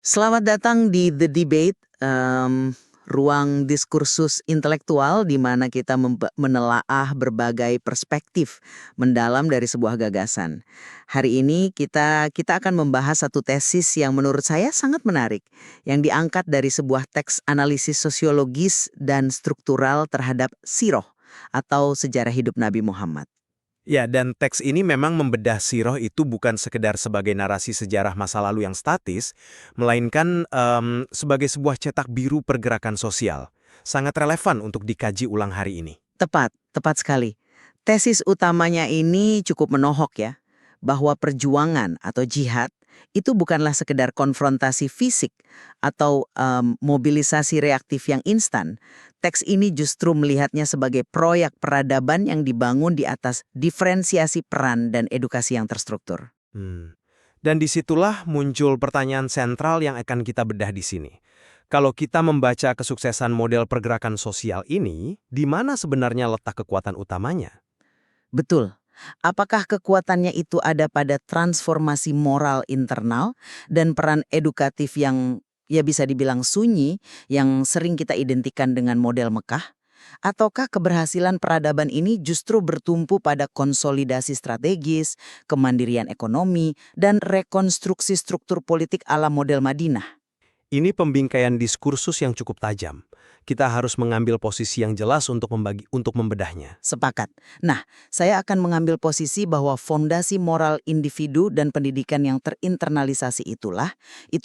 Selamat datang di The Debate, ruang diskursus intelektual di mana kita menelaah berbagai perspektif mendalam dari sebuah gagasan. Hari ini kita akan membahas satu tesis yang menurut saya sangat menarik, yang diangkat dari sebuah teks analisis sosiologis dan struktural terhadap siroh atau sejarah hidup Nabi Muhammad. Ya, dan teks ini memang membedah siroh itu bukan sekedar sebagai narasi sejarah masa lalu yang statis, melainkan sebagai sebuah cetak biru pergerakan sosial. Sangat relevan untuk dikaji ulang hari ini. Tepat sekali. Tesis utamanya ini cukup menohok ya, bahwa perjuangan atau jihad itu bukanlah sekedar konfrontasi fisik atau mobilisasi reaktif yang instan. Teks ini justru melihatnya sebagai proyek peradaban yang dibangun di atas diferensiasi peran dan edukasi yang terstruktur. Dan disitulah muncul pertanyaan sentral yang akan kita bedah di sini. Kalau kita membaca kesuksesan model pergerakan sosial ini, di mana sebenarnya letak kekuatan utamanya? Betul. Apakah kekuatannya itu ada pada transformasi moral internal dan peran edukatif yang ya bisa dibilang sunyi yang sering kita identikan dengan model Mekah? Ataukah keberhasilan peradaban ini justru bertumpu pada konsolidasi strategis, kemandirian ekonomi, dan rekonstruksi struktur politik ala model Madinah? Ini pembingkaian diskursus yang cukup tajam. Kita harus mengambil posisi yang jelas untuk membedahnya. Sepakat. Nah, saya akan mengambil posisi bahwa fondasi moral individu dan pendidikan yang terinternalisasi itu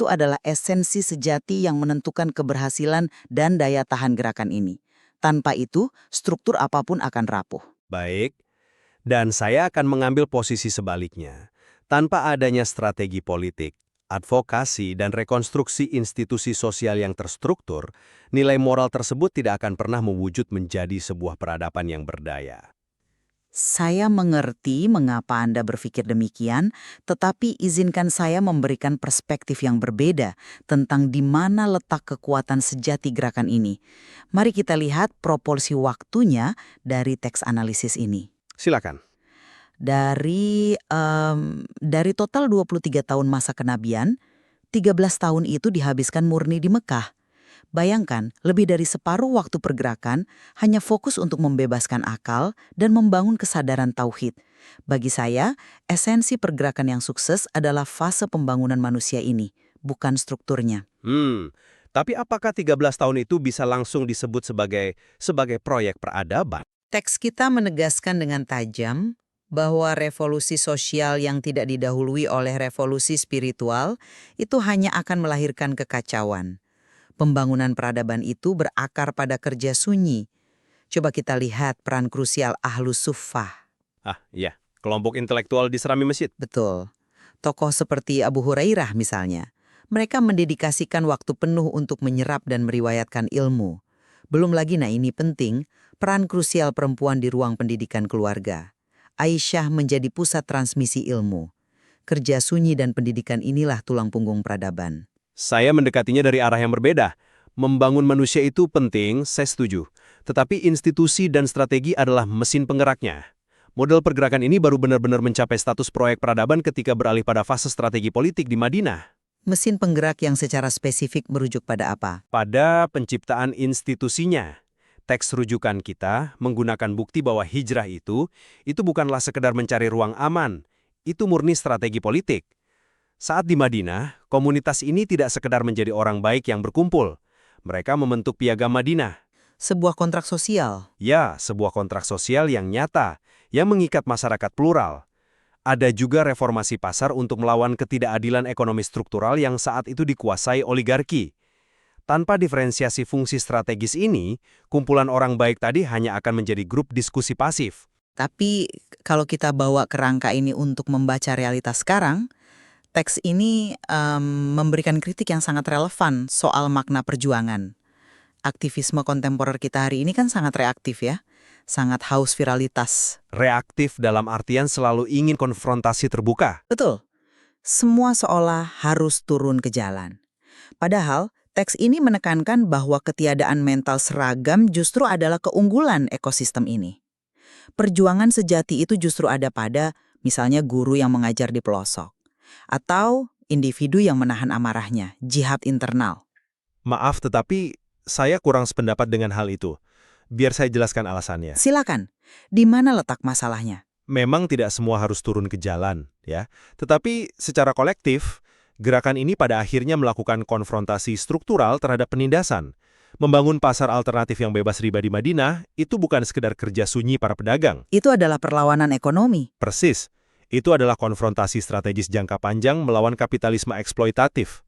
adalah esensi sejati yang menentukan keberhasilan dan daya tahan gerakan ini. Tanpa itu, struktur apapun akan rapuh. Baik, dan saya akan mengambil posisi sebaliknya. Tanpa adanya strategi politik, advokasi, dan rekonstruksi institusi sosial yang terstruktur, nilai moral tersebut tidak akan pernah mewujud menjadi sebuah peradaban yang berdaya. Saya mengerti mengapa Anda berpikir demikian, tetapi izinkan saya memberikan perspektif yang berbeda tentang di mana letak kekuatan sejati gerakan ini. Mari kita lihat proporsi waktunya dari teks analisis ini. Silakan. Dari total 23 tahun masa kenabian, 13 tahun itu dihabiskan murni di Mekah. Bayangkan, lebih dari separuh waktu pergerakan hanya fokus untuk membebaskan akal dan membangun kesadaran tauhid. Bagi saya, esensi pergerakan yang sukses adalah fase pembangunan manusia ini, bukan strukturnya. Tapi apakah 13 tahun itu bisa langsung disebut sebagai proyek peradaban? Teks kita menegaskan dengan tajam bahwa revolusi sosial yang tidak didahului oleh revolusi spiritual itu hanya akan melahirkan kekacauan. Pembangunan peradaban itu berakar pada kerja sunyi. Coba kita lihat peran krusial Ahlus Suffah. Iya, kelompok intelektual di Serami Masjid. Betul. Tokoh seperti Abu Hurairah misalnya. Mereka mendedikasikan waktu penuh untuk menyerap dan meriwayatkan ilmu. Belum lagi, nah ini penting, peran krusial perempuan di ruang pendidikan keluarga. Aisyah menjadi pusat transmisi ilmu. Kerja sunyi dan pendidikan inilah tulang punggung peradaban. Saya mendekatinya dari arah yang berbeda. Membangun manusia itu penting, saya setuju. Tetapi institusi dan strategi adalah mesin penggeraknya. Model pergerakan ini baru benar-benar mencapai status proyek peradaban ketika beralih pada fase strategi politik di Madinah. Mesin penggerak yang secara spesifik merujuk pada apa? Pada penciptaan institusinya. Teks rujukan kita menggunakan bukti bahwa hijrah itu bukanlah sekedar mencari ruang aman. Itu murni strategi politik. Saat di Madinah, komunitas ini tidak sekedar menjadi orang baik yang berkumpul. Mereka membentuk piagam Madinah. Sebuah kontrak sosial. Ya, sebuah kontrak sosial yang nyata, yang mengikat masyarakat plural. Ada juga reformasi pasar untuk melawan ketidakadilan ekonomi struktural yang saat itu dikuasai oligarki. Tanpa diferensiasi fungsi strategis ini, kumpulan orang baik tadi hanya akan menjadi grup diskusi pasif. Tapi kalau kita bawa kerangka ini untuk membaca realitas sekarang, teks ini memberikan kritik yang sangat relevan soal makna perjuangan. Aktivisme kontemporer kita hari ini kan sangat reaktif ya, sangat haus viralitas. Reaktif dalam artian selalu ingin konfrontasi terbuka. Betul, semua seolah harus turun ke jalan. Padahal, teks ini menekankan bahwa ketiadaan mental seragam justru adalah keunggulan ekosistem ini. Perjuangan sejati itu justru ada pada, misalnya guru yang mengajar di pelosok. Atau individu yang menahan amarahnya, jihad internal. Maaf, tetapi saya kurang sependapat dengan hal itu. Biar saya jelaskan alasannya. Silakan, di mana letak masalahnya? Memang tidak semua harus turun ke jalan, ya. Tetapi secara kolektif, gerakan ini pada akhirnya melakukan konfrontasi struktural terhadap penindasan. Membangun pasar alternatif yang bebas riba di Madinah itu bukan sekedar kerja sunyi para pedagang. Itu adalah perlawanan ekonomi. Persis, itu adalah konfrontasi strategis jangka panjang melawan kapitalisme eksploitatif.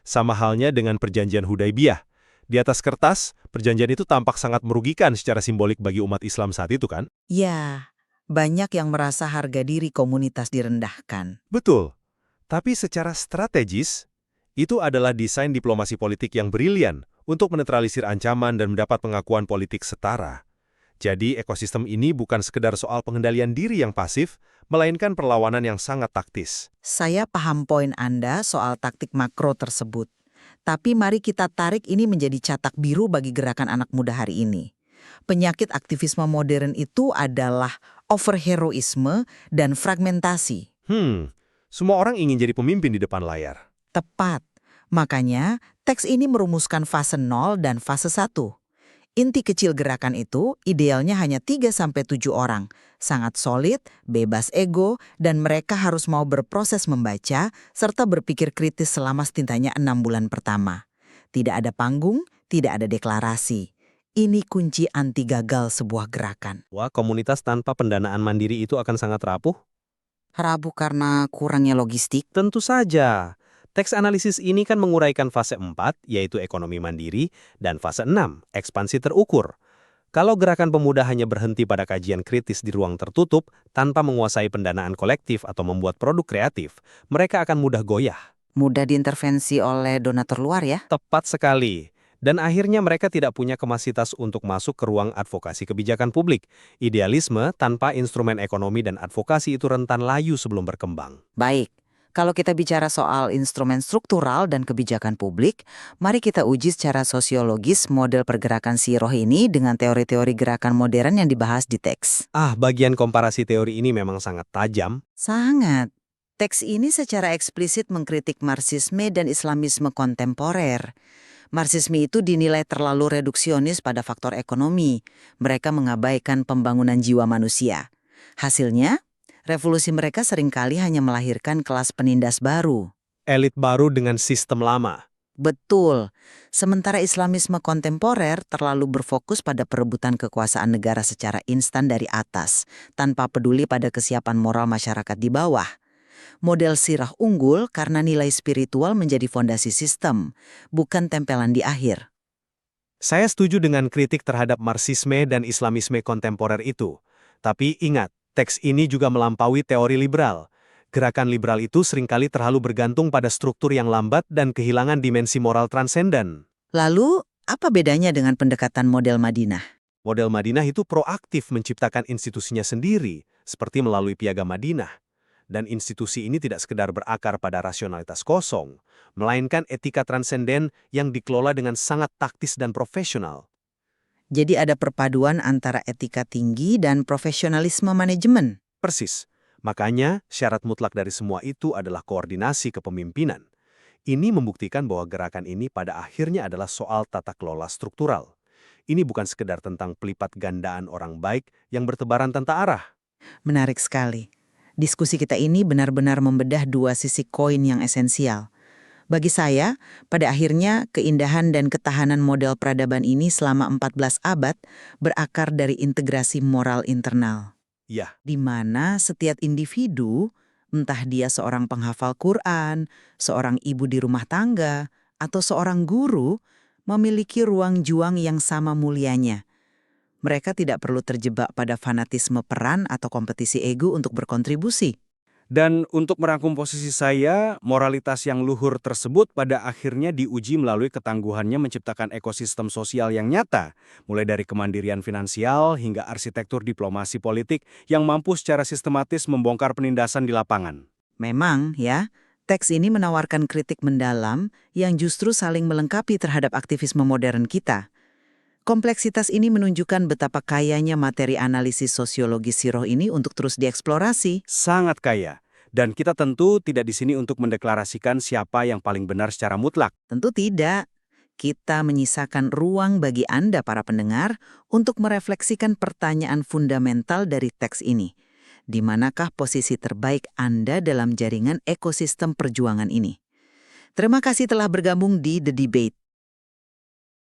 Sama halnya dengan perjanjian Hudaibiyah. Di atas kertas, perjanjian itu tampak sangat merugikan secara simbolik bagi umat Islam saat itu kan? Ya, banyak yang merasa harga diri komunitas direndahkan. Betul. Tapi secara strategis, itu adalah desain diplomasi politik yang brilian untuk menetralisir ancaman dan mendapat pengakuan politik setara. Jadi ekosistem ini bukan sekedar soal pengendalian diri yang pasif, melainkan perlawanan yang sangat taktis. Saya paham poin Anda soal taktik makro tersebut. Tapi mari kita tarik ini menjadi catak biru bagi gerakan anak muda hari ini. Penyakit aktivisme modern itu adalah overheroisme dan fragmentasi. Semua orang ingin jadi pemimpin di depan layar. Tepat. Makanya, teks ini merumuskan fase 0 dan fase 1. Inti kecil gerakan itu idealnya hanya 3-7 orang. Sangat solid, bebas ego, dan mereka harus mau berproses membaca serta berpikir kritis selama stintanya 6 bulan pertama. Tidak ada panggung, tidak ada deklarasi. Ini kunci anti gagal sebuah gerakan. Wah, komunitas tanpa pendanaan mandiri itu akan sangat rapuh? Rapuh karena kurangnya logistik. Tentu saja. Teks analisis ini kan menguraikan fase 4, yaitu ekonomi mandiri, dan fase 6, ekspansi terukur. Kalau gerakan pemuda hanya berhenti pada kajian kritis di ruang tertutup, tanpa menguasai pendanaan kolektif atau membuat produk kreatif, mereka akan mudah goyah. Mudah diintervensi oleh donatur luar ya? Tepat sekali. Dan akhirnya mereka tidak punya kapasitas untuk masuk ke ruang advokasi kebijakan publik. Idealisme tanpa instrumen ekonomi dan advokasi itu rentan layu sebelum berkembang. Baik. Kalau kita bicara soal instrumen struktural dan kebijakan publik, mari kita uji secara sosiologis model pergerakan Siroh ini dengan teori-teori gerakan modern yang dibahas di teks. Bagian komparasi teori ini memang sangat tajam. Sangat. Teks ini secara eksplisit mengkritik Marxisme dan Islamisme kontemporer. Marxisme itu dinilai terlalu reduksionis pada faktor ekonomi. Mereka mengabaikan pembangunan jiwa manusia. Hasilnya, revolusi mereka seringkali hanya melahirkan kelas penindas baru. Elit baru dengan sistem lama. Betul. Sementara Islamisme kontemporer terlalu berfokus pada perebutan kekuasaan negara secara instan dari atas, tanpa peduli pada kesiapan moral masyarakat di bawah. Model sirah unggul karena nilai spiritual menjadi fondasi sistem, bukan tempelan di akhir. Saya setuju dengan kritik terhadap Marxisme dan Islamisme kontemporer itu. Tapi ingat, teks ini juga melampaui teori liberal. Gerakan liberal itu seringkali terlalu bergantung pada struktur yang lambat dan kehilangan dimensi moral transenden. Lalu, apa bedanya dengan pendekatan model Madinah? Model Madinah itu proaktif menciptakan institusinya sendiri, seperti melalui Piagam Madinah. Dan institusi ini tidak sekedar berakar pada rasionalitas kosong, melainkan etika transenden yang dikelola dengan sangat taktis dan profesional. Jadi ada perpaduan antara etika tinggi dan profesionalisme manajemen. Persis. Makanya, syarat mutlak dari semua itu adalah koordinasi kepemimpinan. Ini membuktikan bahwa gerakan ini pada akhirnya adalah soal tata kelola struktural. Ini bukan sekedar tentang pelipat gandaan orang baik yang bertebaran tanpa arah. Menarik sekali. Diskusi kita ini benar-benar membedah dua sisi koin yang esensial. Bagi saya, pada akhirnya keindahan dan ketahanan model peradaban ini selama 14 abad berakar dari integrasi moral internal. Ya. Di mana setiap individu, entah dia seorang penghafal Quran, seorang ibu di rumah tangga, atau seorang guru, memiliki ruang juang yang sama mulianya. Mereka tidak perlu terjebak pada fanatisme peran atau kompetisi ego untuk berkontribusi. Dan untuk merangkum posisi saya, moralitas yang luhur tersebut pada akhirnya diuji melalui ketangguhannya menciptakan ekosistem sosial yang nyata, mulai dari kemandirian finansial hingga arsitektur diplomasi politik yang mampu secara sistematis membongkar penindasan di lapangan. Memang, ya, teks ini menawarkan kritik mendalam yang justru saling melengkapi terhadap aktivisme modern kita. Kompleksitas ini menunjukkan betapa kayanya materi analisis sosiologis Siroh ini untuk terus dieksplorasi. Sangat kaya. Dan kita tentu tidak di sini untuk mendeklarasikan siapa yang paling benar secara mutlak. Tentu tidak. Kita menyisakan ruang bagi Anda para pendengar untuk merefleksikan pertanyaan fundamental dari teks ini. Di manakah posisi terbaik Anda dalam jaringan ekosistem perjuangan ini? Terima kasih telah bergabung di The Debate.